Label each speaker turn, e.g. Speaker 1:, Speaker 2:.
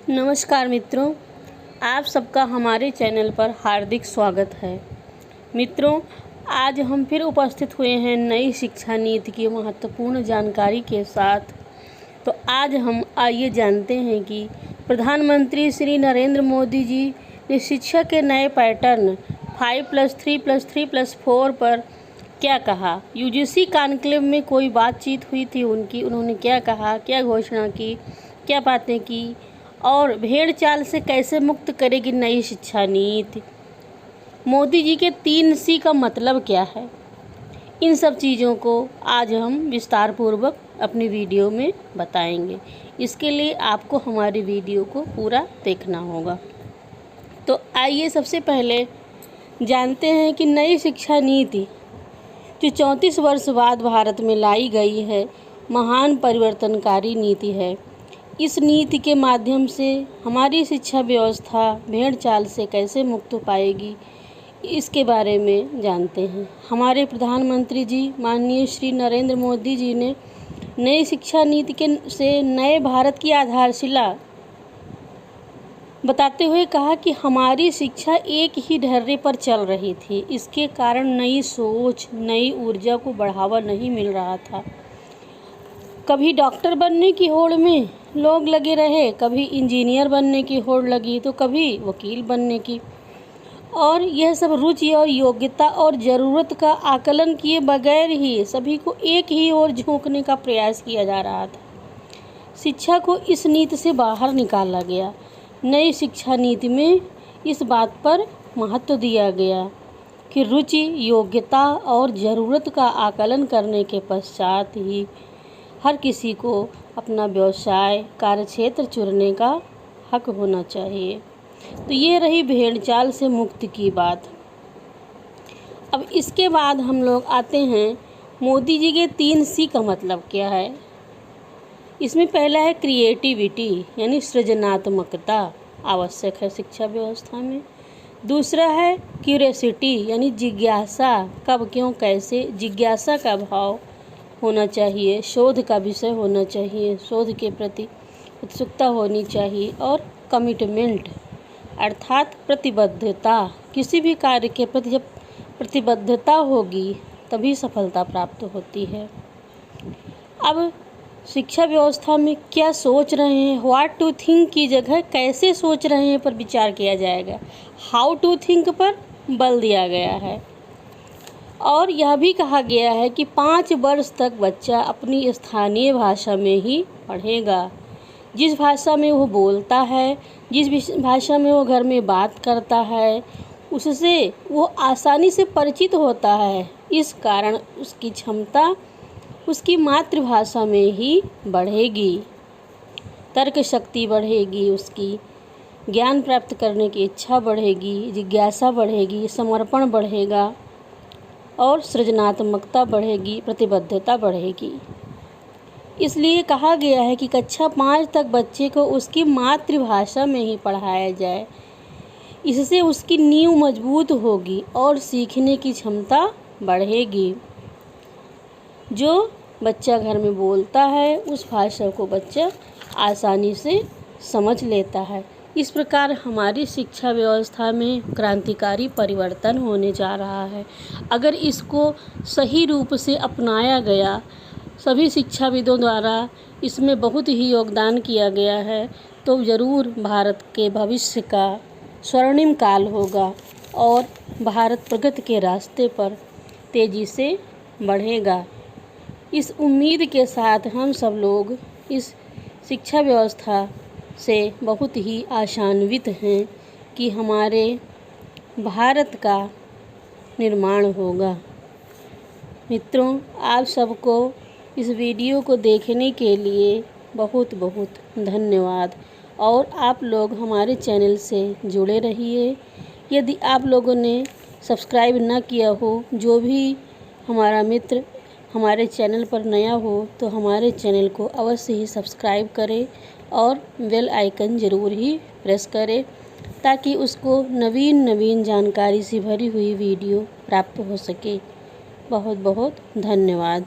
Speaker 1: नमस्कार मित्रों, आप सबका हमारे चैनल पर हार्दिक स्वागत है। मित्रों, आज हम फिर उपस्थित हुए हैं नई शिक्षा नीति की महत्वपूर्ण जानकारी के साथ। तो आज हम आइए जानते हैं कि प्रधानमंत्री श्री नरेंद्र मोदी जी ने शिक्षा के नए पैटर्न 5+3+3+4 पर क्या कहा। यूजीसी कॉन्क्लेव में कोई बातचीत हुई थी उन्होंने क्या कहा, क्या घोषणा की, क्या बातें की और भेड़ चाल से कैसे मुक्त करेगी नई शिक्षा नीति। मोदी जी के 3C का मतलब क्या है, इन सब चीज़ों को आज हम विस्तार पूर्वक अपनी वीडियो में बताएंगे। इसके लिए आपको हमारी वीडियो को पूरा देखना होगा। तो आइए सबसे पहले जानते हैं कि नई शिक्षा नीति जो 34 वर्ष बाद भारत में लाई गई है, महान परिवर्तनकारी नीति है। इस नीति के माध्यम से हमारी शिक्षा व्यवस्था भेड़ चाल से कैसे मुक्त हो पाएगी, इसके बारे में जानते हैं। हमारे प्रधानमंत्री जी माननीय श्री नरेंद्र मोदी जी ने नई शिक्षा नीति से नए भारत की आधारशिला बताते हुए कहा कि हमारी शिक्षा एक ही ढर्रे पर चल रही थी। इसके कारण नई सोच, नई ऊर्जा को बढ़ावा नहीं मिल रहा था। कभी डॉक्टर बनने की होड़ में लोग लगे रहे, कभी इंजीनियर बनने की होड़ लगी, तो कभी वकील बनने की, और यह सब रुचि और योग्यता और ज़रूरत का आकलन किए बगैर ही सभी को एक ही ओर झोंकने का प्रयास किया जा रहा था। शिक्षा को इस नीति से बाहर निकाला गया। नई शिक्षा नीति में इस बात पर महत्व दिया गया कि रुचि, योग्यता और ज़रूरत का आकलन करने के पश्चात ही हर किसी को अपना व्यवसाय, कार्यक्षेत्र चुनने का हक होना चाहिए। तो ये रही भेड़ चाल से मुक्ति की बात। अब इसके बाद हम लोग आते हैं मोदी जी के 3C का मतलब क्या है। इसमें पहला है क्रिएटिविटी, यानी सृजनात्मकता आवश्यक है शिक्षा व्यवस्था में। दूसरा है क्यूरियोसिटी, यानी जिज्ञासा, कब, क्यों, कैसे, जिज्ञासा का भाव होना चाहिए। शोध का विषय होना चाहिए, शोध के प्रति उत्सुकता होनी चाहिए। और कमिटमेंट अर्थात प्रतिबद्धता, किसी भी कार्य के प्रति जब प्रतिबद्धता होगी तभी सफलता प्राप्त होती है। अब शिक्षा व्यवस्था में क्या सोच रहे हैं, व्हाट टू थिंक की जगह कैसे सोच रहे हैं पर विचार किया जाएगा। हाउ टू थिंक पर बल दिया गया है। और यह भी कहा गया है कि 5 वर्ष तक बच्चा अपनी स्थानीय भाषा में ही पढ़ेगा। जिस भाषा में वो बोलता है, जिस भाषा में वो घर में बात करता है, उससे वो आसानी से परिचित होता है। इस कारण उसकी क्षमता उसकी मातृभाषा में ही बढ़ेगी, तर्क शक्ति बढ़ेगी, उसकी ज्ञान प्राप्त करने की इच्छा बढ़ेगी, जिज्ञासा बढ़ेगी, समर्पण बढ़ेगा और सृजनात्मकता बढ़ेगी, प्रतिबद्धता बढ़ेगी। इसलिए कहा गया है कि कक्षा 5 तक बच्चे को उसकी मातृभाषा में ही पढ़ाया जाए। इससे उसकी नींव मजबूत होगी और सीखने की क्षमता बढ़ेगी। जो बच्चा घर में बोलता है उस भाषा को बच्चा आसानी से समझ लेता है। इस प्रकार हमारी शिक्षा व्यवस्था में क्रांतिकारी परिवर्तन होने जा रहा है। अगर इसको सही रूप से अपनाया गया, सभी शिक्षाविदों द्वारा इसमें बहुत ही योगदान किया गया है, तो ज़रूर भारत के भविष्य का स्वर्णिम काल होगा और भारत प्रगति के रास्ते पर तेज़ी से बढ़ेगा। इस उम्मीद के साथ हम सब लोग इस शिक्षा व्यवस्था से बहुत ही आशान्वित हैं कि हमारे भारत का निर्माण होगा। मित्रों, आप सबको इस वीडियो को देखने के लिए बहुत बहुत धन्यवाद और आप लोग हमारे चैनल से जुड़े रहिए। यदि आप लोगों ने सब्सक्राइब न किया हो, जो भी हमारा मित्र हमारे चैनल पर नया हो, तो हमारे चैनल को अवश्य ही सब्सक्राइब करें और बेल आइकन ज़रूर ही प्रेस करें ताकि उसको नवीन जानकारी से भरी हुई वीडियो प्राप्त हो सके। बहुत बहुत धन्यवाद।